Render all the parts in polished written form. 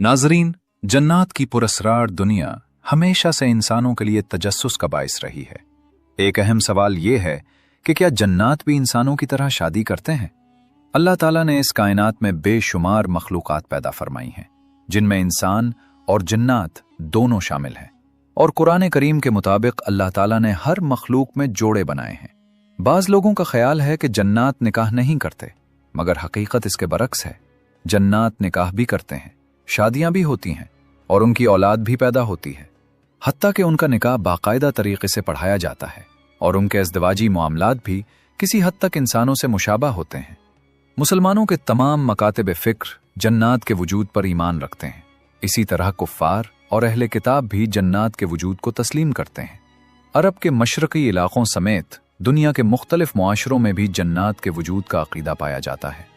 नाजरीन, जन्नात की पुरस्रार दुनिया हमेशा से इंसानों के लिए तजस्सुस का बाइस रही है। एक अहम सवाल ये है कि क्या जन्नात भी इंसानों की तरह शादी करते हैं? अल्लाह ताला ने इस कायनात में बेशुमार मखलूकात पैदा फरमाई हैं, जिनमें इंसान और जन्नात दोनों शामिल हैं। और कुरान करीम के मुताबिक अल्लाह ताला ने हर मखलूक में जोड़े बनाए हैं। बाज लोगों का ख्याल है कि जन्नात निकाह नहीं करते, मगर हकीकत इसके बरक्स है। जन्नात निकाह भी करते हैं, शादियां भी होती हैं और उनकी औलाद भी पैदा होती है। हत्ता कि उनका निकाह बाकायदा तरीके से पढ़ाया जाता है और उनके अज़दवाजी मामलात भी किसी हद तक इंसानों से मुशाबा होते हैं। मुसलमानों के तमाम मकातिब फ़िक्र जन्नात के वजूद पर ईमान रखते हैं। इसी तरह कुफ़ार और अहले किताब भी जन्नात के वजूद को तस्लीम करते हैं। अरब के मशरक़ी इलाक़ों समेत दुनिया के मुख्तलिफ मुआशरों में भी जन्नात के वजूद का अक़ीदा पाया जाता है।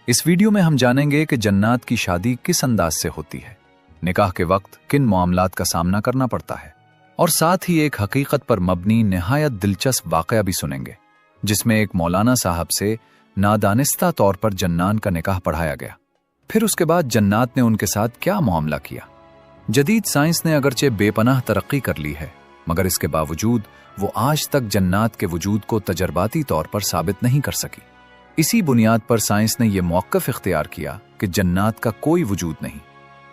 इस वीडियो में हम जानेंगे कि जन्नात की शादी किस अंदाज से होती है, निकाह के वक्त किन मामलात का सामना करना पड़ता है, और साथ ही एक हकीकत पर मबनी निहायत दिलचस्प वाक़या भी सुनेंगे, जिसमें एक मौलाना साहब से नादानिस्ता तौर पर जन्नान का निकाह पढ़ाया गया। फिर उसके बाद जन्नात ने उनके साथ क्या मामला किया। जदीद साइंस ने अगरचे बेपनाह तरक्की कर ली है, मगर इसके बावजूद वो आज तक जन्नात के वजूद को तजर्बाती तौर पर साबित नहीं कर सकी। इसी बुनियाद पर साइंस ने यह मौक़िफ़ इख्तियार किया कि जन्नात का कोई वजूद नहीं।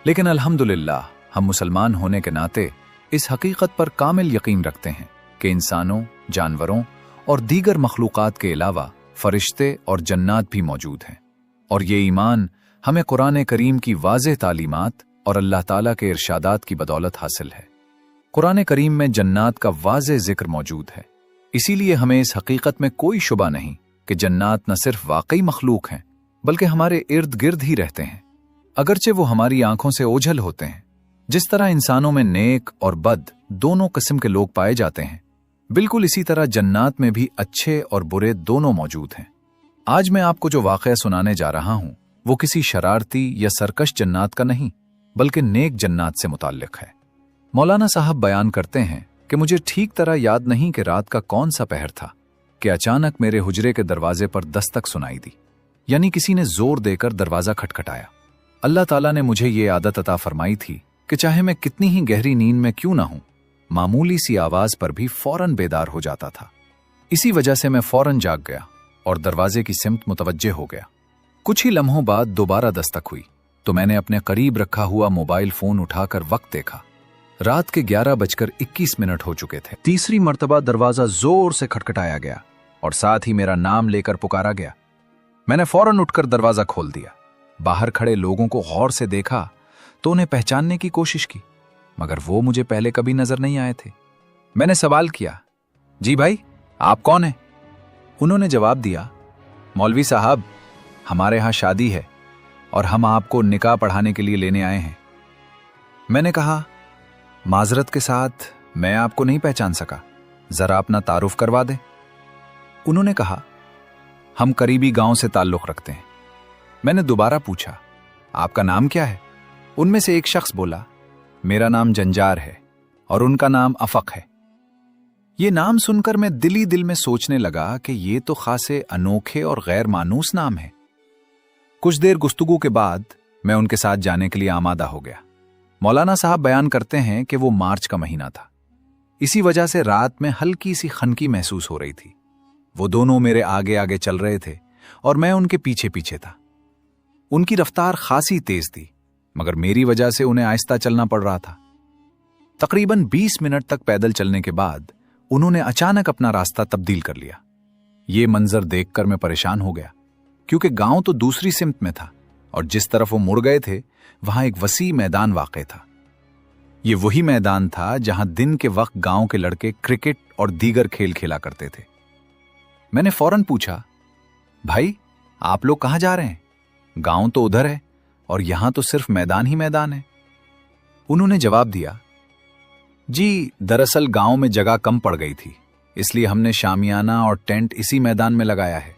लेकिन अल्हम्दुलिल्लाह, हम मुसलमान होने के नाते इस हकीकत पर कामिल यकीन रखते हैं कि इंसानों, जानवरों और दीगर मखलूक़ात के अलावा फरिश्ते और जन्नात भी मौजूद हैं। और ये ईमान हमें कुरान करीम की वाज़ेह तालीमात और अल्लाह ताला के इरशादात की बदौलत हासिल है। कुरान करीम में जन्नात का वाज़ेह ज़िक्र मौजूद है, इसीलिए हमें इस हकीकत में कोई शुबा नहीं कि जन्नात न सिर्फ वाकई मखलूक हैं, बल्कि हमारे इर्द गिर्द ही रहते हैं। अगरचे वो हमारी आंखों से ओझल होते हैं। जिस तरह इंसानों में नेक और बद दोनों किस्म के लोग पाए जाते हैं, बिल्कुल इसी तरह जन्नात में भी अच्छे और बुरे दोनों मौजूद हैं। आज मैं आपको जो वाक़या सुनाने जा रहा हूं, वो किसी शरारती या सरकश जन्नात का नहीं, बल्कि नेक जन्नात से मुताल्लिक है। मौलाना साहब बयान करते हैं कि मुझे ठीक तरह याद नहीं कि रात का कौन सा पहर था कि अचानक मेरे हुजरे के दरवाजे पर दस्तक सुनाई दी, यानी किसी ने जोर देकर दरवाजा खटखटाया। अल्लाह ताला ने मुझे ये आदत अता फरमाई थी कि चाहे मैं कितनी ही गहरी नींद में क्यों ना हूं, मामूली सी आवाज पर भी फौरन बेदार हो जाता था। इसी वजह से मैं फौरन जाग गया और दरवाजे की सिमत मुतवज्जे हो गया। कुछ ही लम्हों बाद दोबारा दस्तक हुई तो मैंने अपने करीब रखा हुआ मोबाइल फोन उठाकर वक्त देखा। रात के 11:21 हो चुके थे। तीसरी मर्तबा दरवाजा जोर से खटखटाया गया और साथ ही मेरा नाम लेकर पुकारा गया। मैंने फौरन उठकर दरवाजा खोल दिया। बाहर खड़े लोगों को गौर से देखा तो उन्हें पहचानने की कोशिश की, मगर वो मुझे पहले कभी नजर नहीं आए थे। मैंने सवाल किया, जी भाई, आप कौन हैं? उन्होंने जवाब दिया, मौलवी साहब, हमारे यहां शादी है और हम आपको निकाह पढ़ाने के लिए लेने आए हैं। मैंने कहा, माजरत के साथ मैं आपको नहीं पहचान सका, जरा अपना तारुफ करवा दें। उन्होंने कहा, हम करीबी गांव से ताल्लुक रखते हैं। मैंने दोबारा पूछा, आपका नाम क्या है? उनमें से एक शख्स बोला, मेरा नाम जंजार है और उनका नाम अफक है। ये नाम सुनकर मैं दिली दिल में सोचने लगा कि ये तो खासे अनोखे और गैर मानूस नाम है। कुछ देर गुफ्तगू के बाद मैं उनके साथ जाने के लिए आमादा हो गया। मौलाना साहब बयान करते हैं कि वो मार्च का महीना था। इसी वजह से रात में हल्की सी खनकी महसूस हो रही थी। वो दोनों मेरे आगे आगे चल रहे थे और मैं उनके पीछे पीछे था। उनकी रफ्तार खासी तेज थी, मगर मेरी वजह से उन्हें आहिस्ता चलना पड़ रहा था। तकरीबन 20 मिनट तक पैदल चलने के बाद उन्होंने अचानक अपना रास्ता तब्दील कर लिया। ये मंजर देखकर मैं परेशान हो गया, क्योंकि गांव तो दूसरी सिमत में था और जिस तरफ वो मुड़ गए थे वहां एक वसी मैदान वाक़ था। ये वही मैदान था जहां दिन के वक्त गांव के लड़के क्रिकेट और दीगर खेल खेला करते थे। मैंने फौरन पूछा, भाई, आप लोग कहां जा रहे हैं? गांव तो उधर है और यहां तो सिर्फ मैदान ही मैदान है। उन्होंने जवाब दिया, जी, दरअसल गांव में जगह कम पड़ गई थी, इसलिए हमने शामियाना और टेंट इसी मैदान में लगाया है।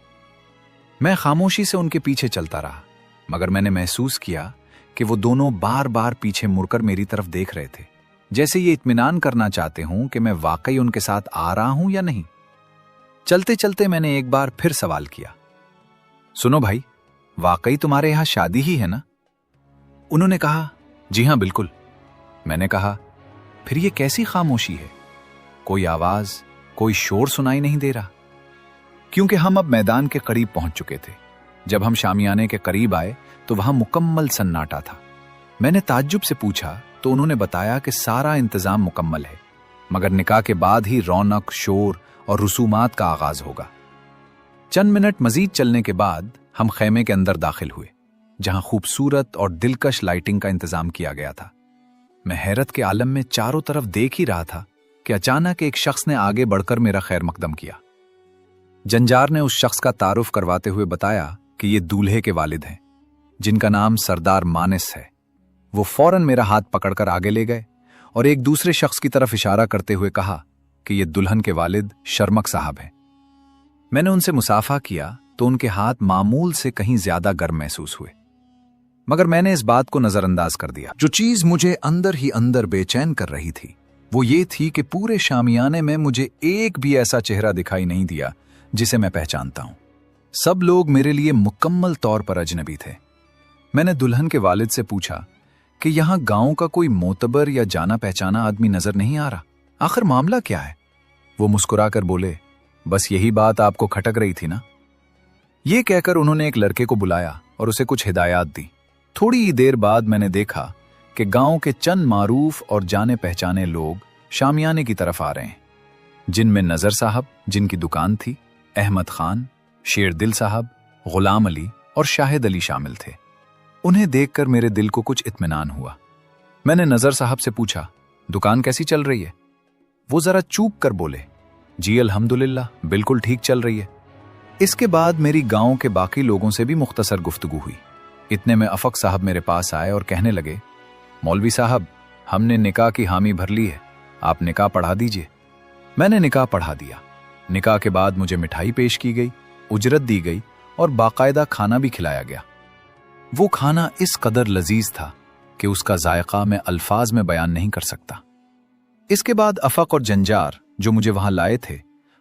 मैं खामोशी से उनके पीछे चलता रहा, मगर मैंने महसूस किया कि वो दोनों बार बार पीछे मुड़कर मेरी तरफ देख रहे थे, जैसे ये इत्मीनान करना चाहते हूं कि मैं वाकई उनके साथ आ रहा हूं या नहीं। चलते चलते मैंने एक बार फिर सवाल किया, सुनो भाई, वाकई तुम्हारे यहां शादी ही है ना? उन्होंने कहा, जी हाँ बिल्कुल, मैंने कहा। फिर ये कैसी खामोशी है? कोई आवाज, कोई शोर सुनाई नहीं दे रहा। क्योंकि हम अब मैदान के करीब पहुंच चुके थे। जब हम शामियाने के करीब आए तो वहां मुकम्मल सन्नाटा था। मैंने ताज्जुब से पूछा तो उन्होंने बताया कि सारा इंतजाम मुकम्मल है, मगर निकाह के बाद ही रौनक, शोर और रसूमात का आगाज होगा। चंद मिनट मजीद चलने के बाद हम खैमे के अंदर दाखिल हुए, जहां खूबसूरत और दिलकश लाइटिंग का इंतजाम किया गया था। मैं हैरत के आलम में चारों तरफ देख ही रहा था कि अचानक एक शख्स ने आगे बढ़कर मेरा खैर मकदम किया। जंजार ने उस शख्स का तारुफ करवाते हुए बताया कि ये दूल्हे के वालिद हैं, जिनका नाम सरदार मानिस है। वो फौरन मेरा हाथ पकड़कर आगे ले गए और एक दूसरे शख्स की तरफ इशारा करते हुए कहा कि ये दुल्हन के वालिद शर्मक साहब हैं। मैंने उनसे मुसाफा किया तो उनके हाथ मामूल से कहीं ज्यादा गर्म महसूस हुए, मगर मैंने इस बात को नजरअंदाज कर दिया। जो चीज मुझे अंदर ही अंदर बेचैन कर रही थी वो ये थी कि पूरे शामियाने में मुझे एक भी ऐसा चेहरा दिखाई नहीं दिया जिसे मैं पहचानता हूं। सब लोग मेरे लिए मुकम्मल तौर पर अजनबी थे। मैंने दुल्हन के वालिद से पूछा कि यहां गांव का कोई मोतबर या जाना पहचाना आदमी नजर नहीं आ रहा, आखिर मामला क्या है? वो मुस्कुराकर बोले, बस यही बात आपको खटक रही थी ना। ये कहकर उन्होंने एक लड़के को बुलाया और उसे कुछ हिदायत दी। थोड़ी ही देर बाद मैंने देखा कि गांव के चंद मारूफ और जाने पहचाने लोग शामियाने की तरफ आ रहे हैं, जिनमें नजर साहब, जिनकी दुकान थी, अहमद खान, शेर दिल साहब, गुलाम अली और शाहिद अली शामिल थे। उन्हें देखकर मेरे दिल को कुछ इत्मीनान हुआ। मैंने नजर साहब से पूछा, दुकान कैसी चल रही है? वो जरा चूक कर बोले, जी अल्हम्दुलिल्लाह, बिल्कुल ठीक चल रही है। इसके बाद मेरी गांव के बाकी लोगों से भी मुख्तसर गुफ्तगू हुई। इतने में अफक साहब मेरे पास आए और कहने लगे, मौलवी साहब, हमने निकाह की हामी भर ली है, आप निकाह पढ़ा दीजिए। मैंने निकाह पढ़ा दिया। निकाह के बाद मुझे मिठाई पेश की गई, उजरत दी गई और बाकायदा खाना भी खिलाया गया। वो खाना इस कदर लजीज था कि उसका जायका मैं अल्फाज में बयान नहीं कर सकता। इसके बाद अफक और जंजार, जो मुझे वहां लाए थे,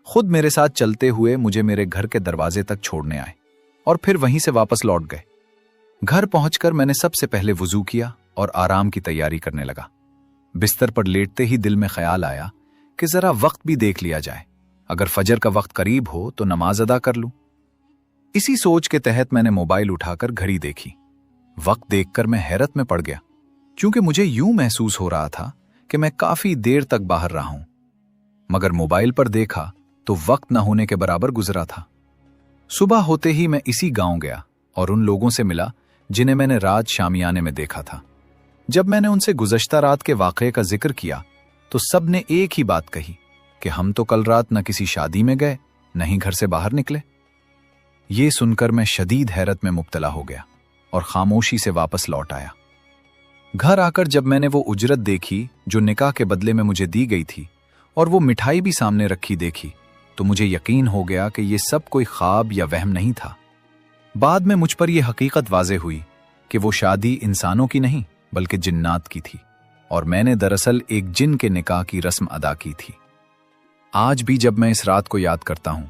खुद मेरे साथ चलते हुए मुझे मेरे घर के दरवाजे तक छोड़ने आए और फिर वहीं से वापस लौट गए। घर पहुंचकर मैंने सबसे पहले वुजू किया और आराम की तैयारी करने लगा। बिस्तर पर लेटते ही दिल में ख्याल आया कि जरा वक्त भी देख लिया जाए, अगर फजर का वक्त करीब हो तो नमाज अदा कर लूं। इसी सोच के तहत मैंने मोबाइल उठाकर घड़ी देखी। वक्त देखकर मैं हैरत में पड़ गया, क्योंकि मुझे यूं महसूस हो रहा था कि मैं काफी देर तक बाहर रहा हूं, मगर मोबाइल पर देखा तो वक्त न होने के बराबर गुजरा था। सुबह होते ही मैं इसी गांव गया और उन लोगों से मिला जिन्हें मैंने रात शामियाने में देखा था। जब मैंने उनसे गुज़श्ता रात के वाक़ये का जिक्र किया तो सब ने एक ही बात कही कि हम तो कल रात न किसी शादी में गए, न ही घर से बाहर निकले। ये सुनकर मैं शदीद हैरत में मुब्तला हो गया और खामोशी से वापस लौट आया। घर आकर जब मैंने वो उजरत देखी जो निकाह के बदले में मुझे दी गई थी और वो मिठाई भी सामने रखी देखी, तो मुझे यकीन हो गया कि ये सब कोई ख्वाब या वहम नहीं था। बाद में मुझ पर यह हकीकत वाज़े हुई कि वो शादी इंसानों की नहीं बल्कि जिन्नात की थी और मैंने दरअसल एक जिन के निकाह की रस्म अदा की थी। आज भी जब मैं इस रात को याद करता हूं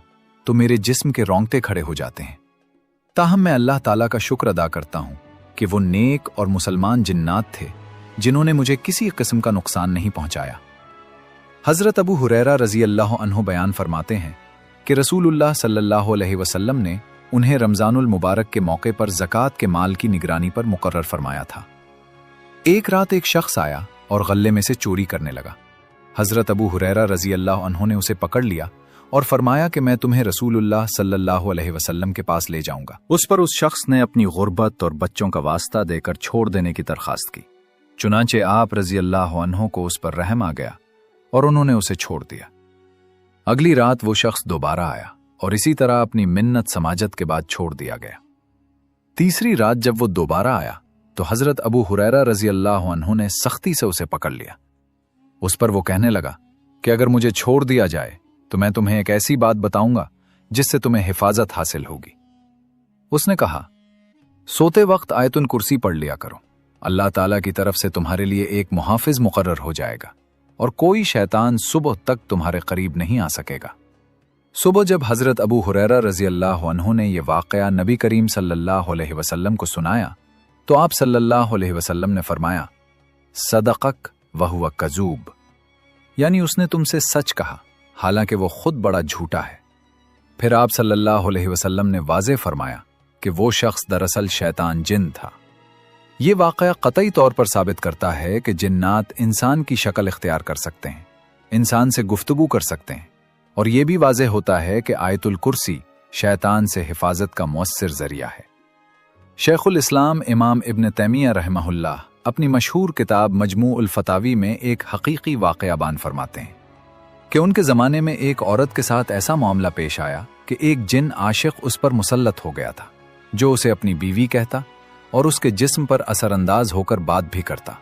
तो मेरे जिस्म के रोंगटे खड़े हो जाते हैं। ताहम मैं अल्लाह ताला का शुक्र अदा करता हूं कि वो नेक और मुसलमान जिन्नात थे जिन्होंने मुझे किसी किस्म का नुकसान नहीं पहुंचाया। हजरत अबू हुरैरा रजी अल्लाह अन्हु बयान फरमाते हैं कि रसूलुल्लाह सल्लल्लाहु अलैहि वसल्लम ने उन्हें रमजानुल मुबारक के मौके पर ज़कात के माल की निगरानी पर मुकर्रर फरमाया था। एक रात एक शख्स आया और गल्ले में से चोरी करने लगा। हजरत अबू हुरैरा रजी अल्लाह अन्हु ने उसे पकड़ लिया और फरमाया कि मैं तुम्हें रसूलुल्लाह सल्लल्लाहु अलैहि वसल्लम के पास ले जाऊंगा। उस पर उस शख्स ने अपनी गुर्बत और बच्चों का वास्ता देकर छोड़ देने की दरखास्त की। चुनांचे आप रजी अल्लाह अन्हु को उस पर रहम आ गया और उन्होंने उसे छोड़ दिया। अगली रात वो शख्स दोबारा आया और इसी तरह अपनी मिन्नत समाजत के बाद छोड़ दिया गया। तीसरी रात जब वो दोबारा आया तो हजरत अबू हुरैरा रजी अल्लाह अन्हु ने सख्ती से उसे पकड़ लिया। उस पर वो कहने लगा कि अगर मुझे छोड़ दिया जाए तो मैं तुम्हें एक ऐसी बात बताऊंगा जिससे तुम्हें हिफाजत हासिल होगी। उसने कहा, सोते वक्त आयतुल कुर्सी पढ़ लिया करो, अल्लाह ताला की तरफ से तुम्हारे लिए एक मुहाफिज मुकर्रर हो जाएगा और कोई शैतान सुबह तक तुम्हारे करीब नहीं आ सकेगा। सुबह जब हजरत अबू हुरैरा रजी अल्लाह अन्हु ने यह वाक़या नबी करीम सल्लल्लाहु अलैहि वसल्लम को सुनाया तो आप सल्लल्लाहु अलैहि वसल्लम ने फरमाया صدقک وہو کذوب، یعنی اس نے تم سے سچ کہا حالانکہ وہ خود بڑا جھوٹا ہے۔ پھر آپ صلی اللہ علیہ وسلم نے واضح فرمایا کہ وہ شخص دراصل شیطان جن تھا۔ یہ واقعہ قطعی طور پر ثابت کرتا ہے کہ جنات انسان کی شکل اختیار کر سکتے ہیں، انسان سے گفتگو کر سکتے ہیں، اور یہ بھی واضح ہوتا ہے کہ آیت الکرسی شیطان سے حفاظت کا مؤثر ذریعہ ہے۔ شیخ الاسلام امام ابن تیمیہ رحمہ اللہ اپنی مشہور کتاب مجموع الفتاوی میں ایک حقیقی واقعہ بیان فرماتے ہیں کہ ان کے زمانے میں ایک عورت کے ساتھ ایسا معاملہ پیش آیا کہ ایک جن عاشق اس پر مسلط ہو گیا تھا، جو اسے اپنی بیوی کہتا اور اس کے جسم پر اثر انداز ہو کر بات بھی کرتا۔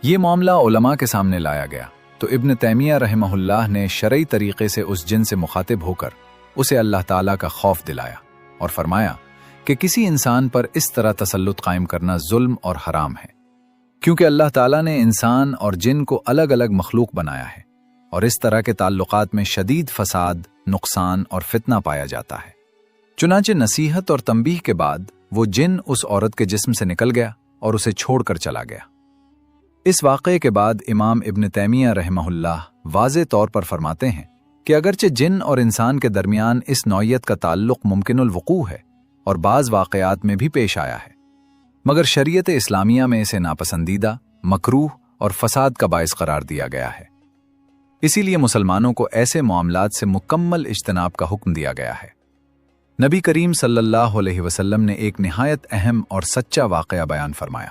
یہ معاملہ علماء کے سامنے لایا گیا تو ابن تیمیہ رحمہ اللہ نے شرعی طریقے سے اس جن سے مخاطب ہو کر اسے اللہ تعالیٰ کا خوف دلایا اور فرمایا کہ کسی انسان پر اس طرح تسلط قائم کرنا ظلم اور حرام ہے، کیونکہ اللہ تعالیٰ نے انسان اور جن کو الگ الگ مخلوق بنایا ہے، اور اس طرح کے تعلقات میں شدید فساد، نقصان اور فتنہ پایا جاتا ہے۔ چنانچہ نصیحت اور تنبیہ کے بعد وہ جن اس عورت کے جسم سے نکل گیا اور اسے چھوڑ کر چلا گیا۔ اس واقعے کے بعد امام ابن تیمیہ رحمہ اللہ واضح طور پر فرماتے ہیں کہ اگرچہ جن اور انسان کے درمیان اس نوعیت کا تعلق ممکن الوقوع ہے اور بعض واقعات میں بھی پیش آیا ہے، مگر شریعت اسلامیہ میں اسے ناپسندیدہ، مکروہ اور فساد کا باعث قرار دیا گیا ہے۔ اسی لیے مسلمانوں کو ایسے معاملات سے مکمل اجتناب کا حکم دیا گیا ہے۔ نبی کریم صلی اللہ علیہ وسلم نے ایک نہایت اہم اور سچا واقعہ بیان فرمایا،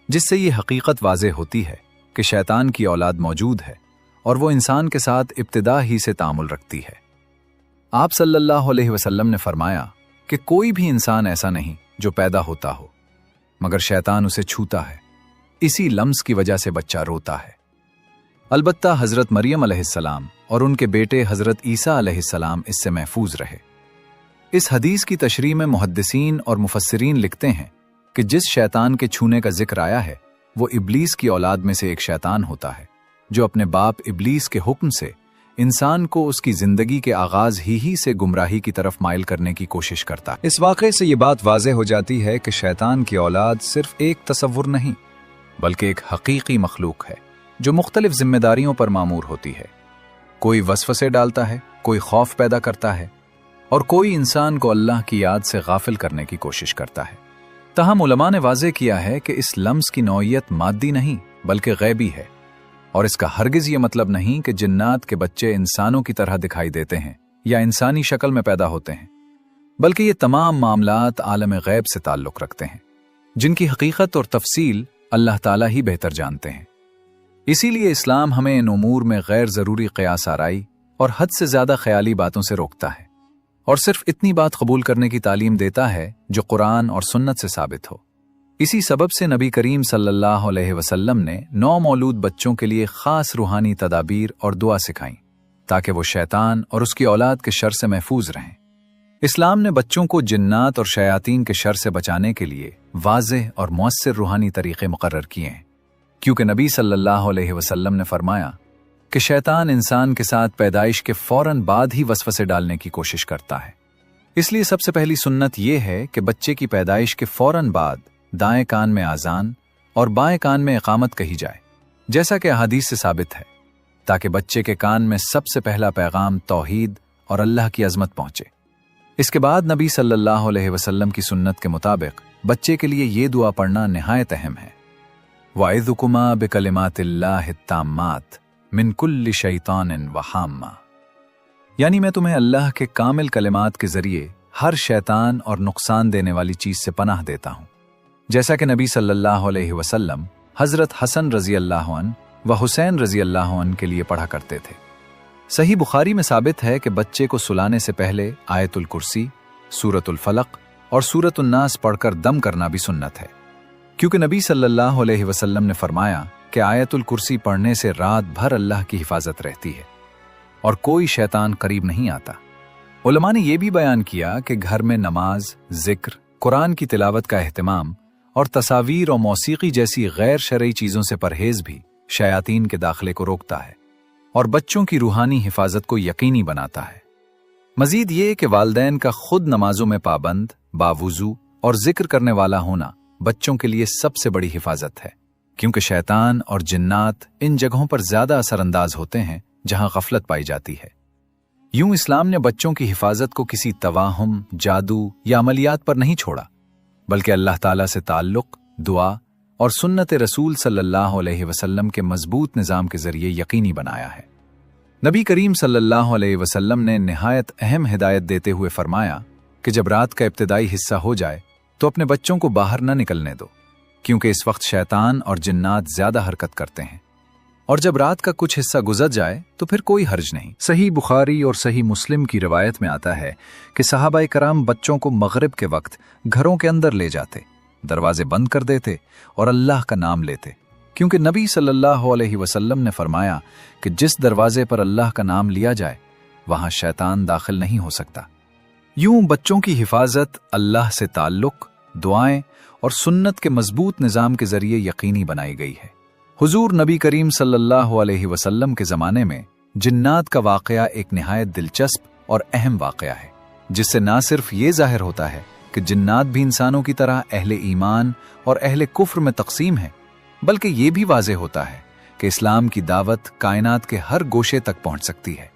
جس سے یہ حقیقت واضح ہوتی ہے کہ شیطان کی اولاد موجود ہے اور وہ انسان کے ساتھ ابتدا ہی سے تعامل رکھتی ہے۔ آپ صلی اللہ علیہ وسلم نے فرمایا کہ کوئی بھی انسان ایسا نہیں جو پیدا ہوتا ہو مگر شیطان اسے چھوتا ہے، اسی لمس کی وجہ سے بچہ روتا ہے۔ البتہ حضرت مریم علیہ السلام اور ان کے بیٹے حضرت عیسیٰ علیہ السلام اس سے محفوظ رہے۔ اس حدیث کی تشریح میں محدثین اور مفسرین لکھتے ہیں کہ جس شیطان کے چھونے کا ذکر آیا ہے وہ ابلیس کی اولاد میں سے ایک شیطان ہوتا ہے، جو اپنے باپ ابلیس کے حکم سے انسان کو اس کی زندگی کے آغاز ہی سے گمراہی کی طرف مائل کرنے کی کوشش کرتا ہے۔ اس واقعے سے یہ بات واضح ہو جاتی ہے کہ شیطان کی اولاد صرف ایک تصور نہیں بلکہ ایک حقیقی مخلوق ہے جو مختلف ذمہ داریوں پر مامور ہوتی ہے۔ کوئی وسوسے ڈالتا ہے، کوئی خوف پیدا کرتا ہے، اور کوئی انسان کو اللہ کی یاد سے غافل کرنے کی کوشش کرتا ہے۔ تاہم علماء نے واضح کیا ہے کہ اس لمس کی نوعیت مادی نہیں بلکہ غیبی ہے، اور اس کا ہرگز یہ مطلب نہیں کہ جنات کے بچے انسانوں کی طرح دکھائی دیتے ہیں یا انسانی شکل میں پیدا ہوتے ہیں، بلکہ یہ تمام معاملات عالم غیب سے تعلق رکھتے ہیں، جن کی حقیقت اور تفصیل اللہ تعالیٰ ہی بہتر جانتے ہیں۔ اسی لیے اسلام ہمیں ان امور میں غیر ضروری قیاس آرائی اور حد سے زیادہ خیالی باتوں سے روکتا ہے، اور صرف اتنی بات قبول کرنے کی تعلیم دیتا ہے جو قرآن اور سنت سے ثابت ہو۔ اسی سبب سے نبی کریم صلی اللہ علیہ وسلم نے نومولود بچوں کے لیے خاص روحانی تدابیر اور دعا سکھائیں تاکہ وہ شیطان اور اس کی اولاد کے شر سے محفوظ رہیں۔ اسلام نے بچوں کو جنات اور شیاطین کے شر سے بچانے کے لیے واضح اور مؤثر روحانی طریقے مقرر کیے ہیں، کیونکہ نبی صلی اللہ علیہ وسلم نے فرمایا کہ شیطان انسان کے ساتھ پیدائش کے فوراً بعد ہی وسوسے ڈالنے کی کوشش کرتا ہے۔ اس لیے سب سے پہلی سنت یہ ہے کہ بچے کی پیدائش کے فوراً بعد دائیں کان میں اذان اور بائیں کان میں اقامت کہی جائے، جیسا کہ احادیث سے ثابت ہے، تاکہ بچے کے کان میں سب سے پہلا پیغام توحید اور اللہ کی عظمت پہنچے۔ اس کے بعد نبی صلی اللہ علیہ وسلم کی سنت کے مطابق بچے کے لیے یہ دعا پڑھنا نہایت اہم ہے، وَأَعِذُكُمَا بِكَلِمَاتِ اللَّهِ التَّامَّاتِ مِن كُلِّ شَيْطَانٍ وَحَامَّةٍ، یعنی میں تمہیں اللہ کے کامل کلمات کے ذریعے ہر شیطان اور نقصان دینے والی چیز سے پناہ دیتا ہوں، جیسا کہ نبی صلی اللہ علیہ وسلم حضرت حسن رضی اللہ عنہ و حسین رضی اللہ عنہ کے لیے پڑھا کرتے تھے۔ صحیح بخاری میں ثابت ہے کہ بچے کو سلانے سے پہلے آیت الکرسی، سورۃ الفلق اور سورۃ الناس پڑھ کر دم کرنا بھی سنت ہے، کیونکہ نبی صلی اللہ علیہ وسلم نے فرمایا کہ آیت الکرسی پڑھنے سے رات بھر اللہ کی حفاظت رہتی ہے اور کوئی شیطان قریب نہیں آتا۔ علماء نے یہ بھی بیان کیا کہ گھر میں نماز، ذکر، قرآن کی تلاوت کا اہتمام اور تصاویر اور موسیقی جیسی غیر شرعی چیزوں سے پرہیز بھی شیاطین کے داخلے کو روکتا ہے اور بچوں کی روحانی حفاظت کو یقینی بناتا ہے۔ مزید یہ کہ والدین کا خود نمازوں میں پابند، باوضو اور ذکر کرنے والا ہونا بچوں کے لیے سب سے بڑی حفاظت ہے، क्योंकि शैतान और जिन्नात इन जगहों पर ज्यादा असर अंदाज होते हैं जहां गफलत पाई जाती है। यूं इस्लाम ने बच्चों की हिफाजत को किसी तवाहुम, जादू या अमलियात पर नहीं छोड़ा, बल्कि अल्लाह ताला से ताल्लुक, दुआ और सुन्नत रसूल सल्लल्लाहु अलैहि वसल्लम के मजबूत निज़ाम के जरिए यकीनी बनाया है। नबी करीम सल्लल्लाहु अलैहि वसल्लम ने निहायत अहम हिदायत देते हुए फरमाया कि जब रात का इब्तिदाई हिस्सा हो जाए तो अपने बच्चों को बाहर न निकलने दो, क्योंकि इस वक्त शैतान और जिन्नात ज्यादा हरकत करते हैं, और जब रात का कुछ हिस्सा गुजर जाए तो फिर कोई हर्ज नहीं। सही बुखारी और सही मुस्लिम की रिवायत में आता है कि सहाबाए कराम बच्चों को मगरिब के वक्त घरों के अंदर ले जाते, दरवाजे बंद कर देते और अल्लाह का नाम लेते, क्योंकि नबी सल्लल्लाहु अलैहि वसल्लम ने फरमाया कि जिस दरवाजे पर अल्लाह का नाम लिया जाए वहां शैतान दाखिल नहीं हो सकता। यूं बच्चों की हिफाजत अल्लाह से ताल्लुक, दुआएं और सुन्नत के मजबूत निज़ाम के जरिए यकीनी बनाई गई है। हुजूर नबी करीम सल्लल्लाहु अलैहि वसल्लम के ज़माने में जिन्नात का वाक़या एक निहायत दिलचस्प और अहम वाक़या है, जिससे ना सिर्फ ये जाहिर होता है कि जिन्नात भी इंसानों की तरह अहले ईमान और अहले कुफ्र में तकसीम है, बल्कि ये भी वाज़ेह होता है कि इस्लाम की दावत कायनात के हर गोशे तक पहुंच सकती है।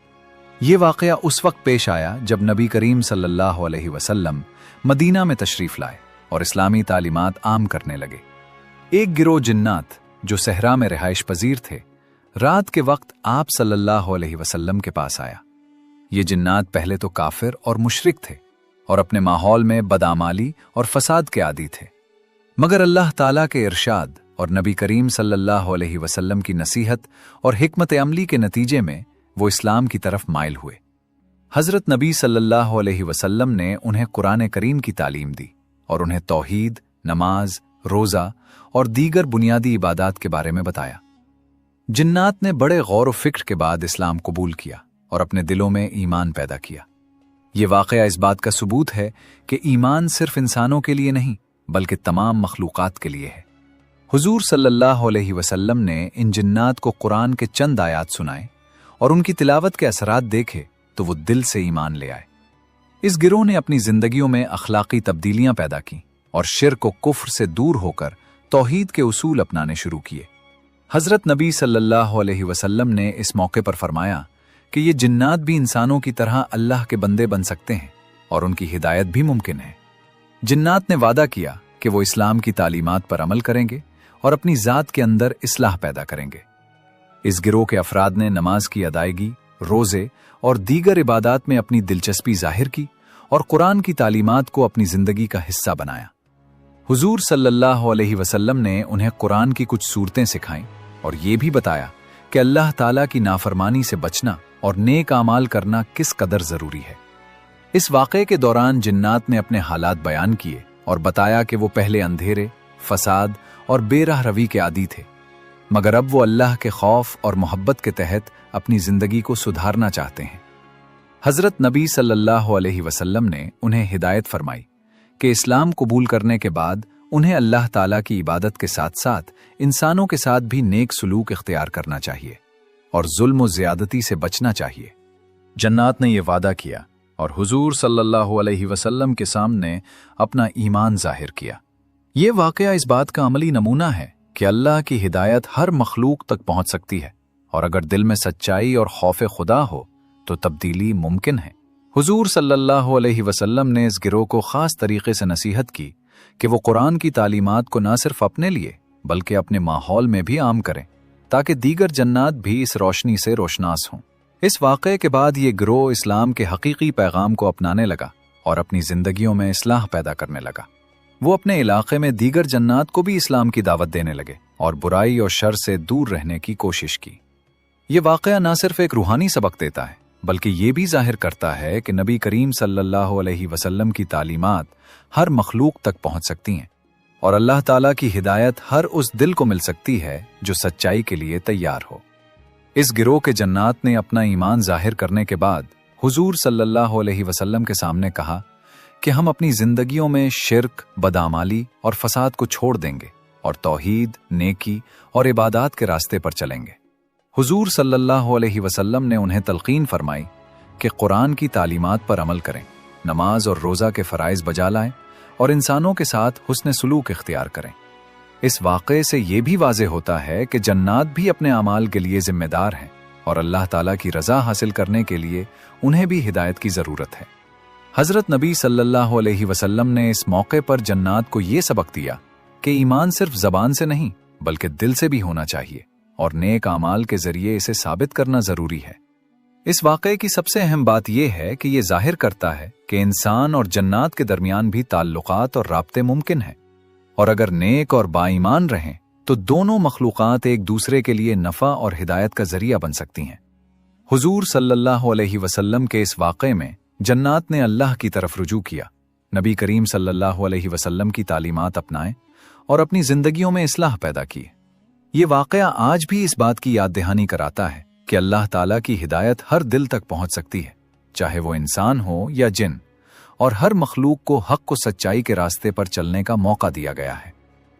ये वाक़या उस वक्त पेश आया जब नबी करीम सल्लल्लाहु अलैहि वसल्लम मदीना में तशरीफ लाए और इस्लामी तालीमात आम करने लगे। एक गिरोह जिन्नात जो सहरा में रिहाइश पजीर थे, रात के वक्त आप सल्लल्लाहु अलैहि वसल्लम के पास आया। ये जिन्नात पहले तो काफिर और मुशरिक थे और अपने माहौल में बदआमाली और फसाद के आदी थे, मगर अल्लाह ताला के इरशाद और नबी करीम सल्लल्लाहु अलैहि वसल्लम की नसीहत और हिकमत अमली के नतीजे में वो इस्लाम की तरफ माइल हुए। हजरत नबी सल्लल्लाहु अलैहि वसल्लम ने उन्हें कुरान करीम की तालीम दी और उन्हें तौहीद, नमाज, रोजा और दीगर बुनियादी इबादात के बारे में बताया। जिन्नात ने बड़े गौर व फिक्र के बाद इस्लाम कबूल किया और अपने दिलों में ईमान पैदा किया। ये वाक़या इस बात का सबूत है कि ईमान सिर्फ इंसानों के लिए नहीं बल्कि तमाम मखलूक़ात के लिए है। हुजूर सल्लल्लाहु अलैहि वसल्लम ने इन जिन्नात को कुरान के चंद आयात सुनाए और उनकी तिलावत के असरात देखे तो वो दिल से ईमान ले आए। इस गिरोह ने अपनी जिंदगियों में अखलाकी तब्दीलियां पैदा की और शिर्क व कुफ्र से दूर होकर तौहीद के उसूल अपनाने शुरू किए। हजरत नबी सल्लल्लाहु अलैहि वसल्लम ने इस मौके पर फरमाया कि ये जिन्नात भी इंसानों की तरह अल्लाह के बंदे बन सकते हैं और उनकी हिदायत भी मुमकिन है। जिन्नात ने वादा किया कि वो इस्लाम की तालीमात पर अमल करेंगे और अपनी जात के अंदर इस्लाह पैदा करेंगे। इस गिरोह के अफराद ने नमाज की अदायगी, रोजे और दीगर इबादात में अपनी दिलचस्पी जाहिर की और कुरान की तालीमात को अपनी जिंदगी का हिस्सा बनाया। हुजूर सल्लल्लाहु अलैहि वसल्लम ने उन्हें कुरान की कुछ सूरतें सिखाईं और ये भी बताया कि अल्लाह ताला की नाफरमानी से बचना और नेक आमाल करना किस कदर जरूरी है। इस वाक़े के दौरान जिन्नात ने अपने हालात बयान किए और बताया कि वो पहले अंधेरे, फसाद और बेराह रवी के आदी थे, मगर अब वो अल्लाह के खौफ और मोहब्बत के तहत अपनी जिंदगी को सुधारना चाहते हैं। हजरत नबी सल्लल्लाहु अलैहि वसल्लम ने उन्हें हिदायत फरमाई कि इस्लाम कबूल करने के बाद उन्हें अल्लाह ताला की इबादत के साथ साथ इंसानों के साथ भी नेक सुलूक इख्तियार करना चाहिए और जुल्म व ज़्यादती से बचना चाहिए। जन्नात ने यह वादा किया और हुजूर सल्लल्लाहु अलैहि वसल्लम के सामने अपना ईमान जाहिर किया। ये वाक़या इस बात का अमली नमूना है कि अल्लाह की हिदायत हर मखलूक तक पहुंच सकती है और अगर दिल में सच्चाई और खौफ खुदा हो तो तब्दीली मुमकिन है। हुजूर सल्लल्लाहु अलैहि वसल्लम ने इस गिरोह को खास तरीके से नसीहत की कि वो कुरान की तालीमात को न सिर्फ अपने लिए बल्कि अपने माहौल में भी आम करें ताकि दीगर जन्नात भी इस रोशनी से रोशनास हों। इस वाक़े के बाद ये गिरोह इस्लाम के हकीकी पैगाम को अपनाने लगा और अपनी जिंदगियों में इस्लाह पैदा करने लगा। वो अपने इलाके में दीगर जन्नात को भी इस्लाम की दावत देने लगे और बुराई और शर से दूर रहने की कोशिश की। ये वाक़या न सिर्फ एक रूहानी सबक देता है बल्कि ये भी जाहिर करता है कि नबी करीम सल्लल्लाहु अलैहि वसल्लम की तालीमात हर मखलूक तक पहुंच सकती हैं और अल्लाह ताला की हिदायत हर उस दिल को मिल सकती है जो सच्चाई के लिए तैयार हो। इस गिरोह के जन्नात ने अपना ईमान जाहिर करने के बाद हुजूर सल्लल्लाहु अलैहि वसल्लम के सामने कहा कि हम अपनी जिंदगियों में शिर्क, बदआमाली और फसाद को छोड़ देंगे और तौहीद, नेकी और इबादात के रास्ते पर चलेंगे। हुजूर सल्लल्लाहु अलैहि वसल्लम ने उन्हें तलकीन फरमाई कि कुरान की तालीमात पर अमल करें, नमाज और रोज़ा के फ़राइज़ बजा लाएं और इंसानों के साथ हुस्न सुलूक इख्तियार करें। اس واقعے سے یہ بھی واضح ہوتا ہے کہ جنات بھی اپنے اعمال کے لیے ذمہ دار ہیں اور اللہ تعالیٰ کی رضا حاصل کرنے کے لیے انہیں بھی ہدایت کی ضرورت ہے۔ حضرت نبی صلی اللہ علیہ وسلم نے اس موقع پر جنات کو یہ سبق دیا کہ ایمان صرف زبان سے نہیں بلکہ دل سے بھی ہونا چاہیے اور نیک اعمال کے ذریعے اسے ثابت کرنا ضروری ہے۔ اس واقعے کی سب سے اہم بات یہ ہے کہ یہ ظاہر کرتا ہے کہ انسان اور جنات کے درمیان بھی تعلقات اور رابطے ممکن ہیں، اور اگر نیک اور با ایمان رہیں تو دونوں مخلوقات ایک دوسرے کے لیے نفع اور ہدایت کا ذریعہ بن سکتی ہیں۔ حضور صلی اللہ علیہ وسلم کے اس واقعے میں جنات نے اللہ کی طرف رجوع کیا، نبی کریم صلی اللہ علیہ وسلم کی تعلیمات اپنائیں اور اپنی زندگیوں میں اصلاح پیدا کی۔ یہ واقعہ آج بھی اس بات کی یاد دہانی کراتا ہے کہ اللہ تعالیٰ کی ہدایت ہر دل تک پہنچ سکتی ہے، چاہے وہ انسان ہو یا جن، اور ہر مخلوق کو حق و سچائی کے راستے پر چلنے کا موقع دیا گیا ہے۔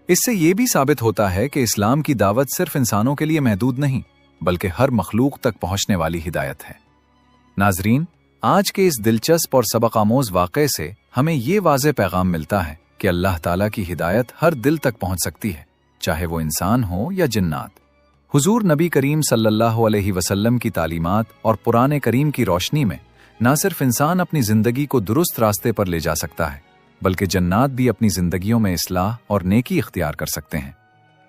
اس سے یہ بھی ثابت ہوتا ہے کہ اسلام کی دعوت صرف انسانوں کے لیے محدود نہیں بلکہ ہر مخلوق تک پہنچنے والی ہدایت ہے۔ ناظرین، آج کے اس دلچسپ اور سبق آموز واقعے سے ہمیں یہ واضح پیغام ملتا ہے کہ اللہ تعالیٰ کی ہدایت ہر دل تک پہنچ سکتی ہے، چاہے وہ انسان ہو یا جنات۔ حضور نبی کریم صلی اللہ علیہ وسلم کی تعلیمات اور قرآن کریم کی روشنی میں نہ صرف انسان اپنی زندگی کو درست راستے پر لے جا سکتا ہے بلکہ جنات بھی اپنی زندگیوں میں اصلاح اور نیکی اختیار کر سکتے ہیں۔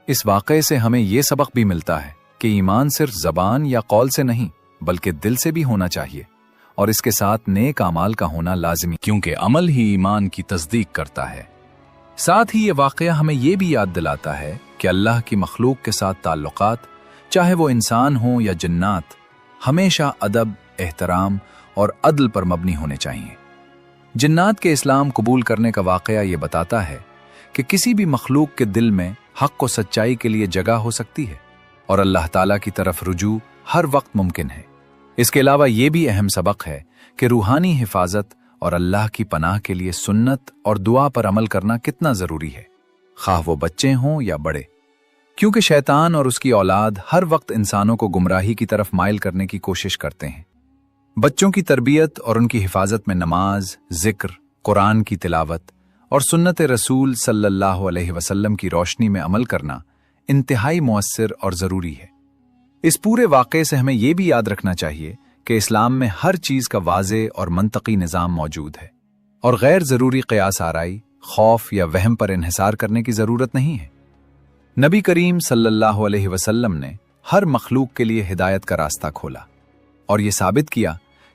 اس واقعے سے ہمیں یہ سبق بھی ملتا ہے کہ ایمان صرف زبان یا قول سے نہیں بلکہ دل سے بھی ہونا چاہیے، اور اس کے ساتھ نیک اعمال کا ہونا لازمی، کیونکہ عمل ہی ایمان کی تصدیق کرتا ہے۔ ساتھ ہی یہ واقعہ ہمیں یہ بھی یاد دلاتا ہے کہ اللہ کی مخلوق کے ساتھ تعلقات، چاہے وہ انسان ہوں یا جنات، ہمیشہ ادب، احترام اور عدل پر مبنی ہونے چاہیے۔ جنات کے اسلام قبول کرنے کا واقعہ یہ بتاتا ہے کہ کسی بھی مخلوق کے دل میں حق و سچائی کے لیے جگہ ہو سکتی ہے اور اللہ تعالیٰ کی طرف رجوع ہر وقت ممکن ہے۔ اس کے علاوہ یہ بھی اہم سبق ہے کہ روحانی حفاظت اور اللہ کی پناہ کے لیے سنت اور دعا پر عمل کرنا کتنا ضروری ہے، خواہ وہ بچے ہوں یا بڑے، کیونکہ شیطان اور اس کی اولاد ہر وقت انسانوں کو گمراہی کی طرف مائل کرنے کی کوشش کرتے ہیں۔ بچوں کی تربیت اور ان کی حفاظت میں نماز، ذکر، قرآن کی تلاوت اور سنت رسول صلی اللہ علیہ وسلم کی روشنی میں عمل کرنا انتہائی مؤثر اور ضروری ہے۔ اس پورے واقعے سے ہمیں یہ بھی یاد رکھنا چاہیے کہ اسلام میں ہر چیز کا واضح اور منطقی نظام موجود ہے، اور غیر ضروری قیاس آرائی، خوف یا وہم پر انحصار کرنے کی ضرورت نہیں ہے۔ نبی کریم صلی اللہ علیہ وسلم نے ہر مخلوق کے لیے ہدایت کا راستہ کھولا اور یہ ثابت کیا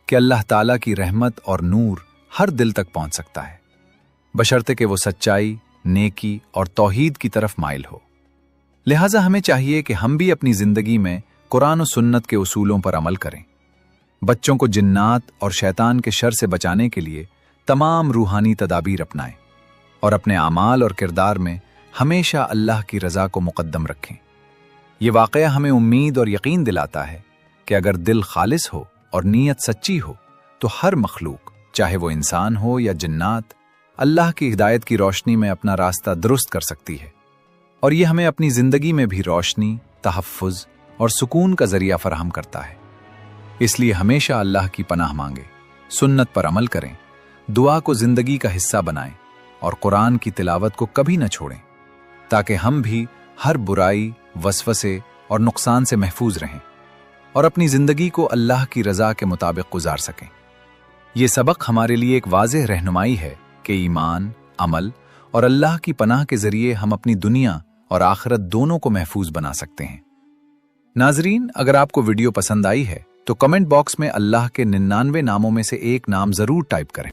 کہ اللہ تعالیٰ کی رحمت اور نور ہر دل تک پہنچ سکتا ہے، بشرطے کہ وہ سچائی، نیکی اور توحید کی طرف مائل ہو۔ لہٰذا ہمیں چاہیے کہ ہم بھی اپنی زندگی میں قرآن و سنت کے اصولوں پر عمل کریں، بچوں کو جنات اور شیطان کے شر سے بچانے کے لیے تمام روحانی تدابیر اپنائیں، اور اپنے اعمال اور کردار میں ہمیشہ اللہ کی رضا کو مقدم رکھیں۔ یہ واقعہ ہمیں امید اور یقین دلاتا ہے کہ اگر دل خالص ہو اور نیت سچی ہو تو ہر مخلوق، چاہے وہ انسان ہو یا جنات، اللہ کی ہدایت کی روشنی میں اپنا راستہ درست کر سکتی ہے، اور یہ ہمیں اپنی زندگی میں بھی روشنی، تحفظ اور سکون کا ذریعہ فراہم کرتا ہے۔ اس لیے ہمیشہ اللہ کی پناہ مانگیں، سنت پر عمل کریں، دعا کو زندگی کا حصہ بنائیں اور قرآن کی تلاوت کو کبھی نہ چھوڑیں، تاکہ ہم بھی ہر برائی، وسوسے اور نقصان سے محفوظ رہیں اور اپنی زندگی کو اللہ کی رضا کے مطابق گزار سکیں۔ یہ سبق ہمارے لیے ایک واضح رہنمائی ہے کہ ایمان، عمل اور اللہ کی پناہ کے ذریعے ہم اپنی دنیا اور آخرت دونوں کو محفوظ بنا سکتے ہیں۔ ناظرین، اگر آپ کو ویڈیو پسند آئی ہے تو کمنٹ باکس میں اللہ کے 99 ناموں میں سے ایک نام ضرور ٹائپ کریں۔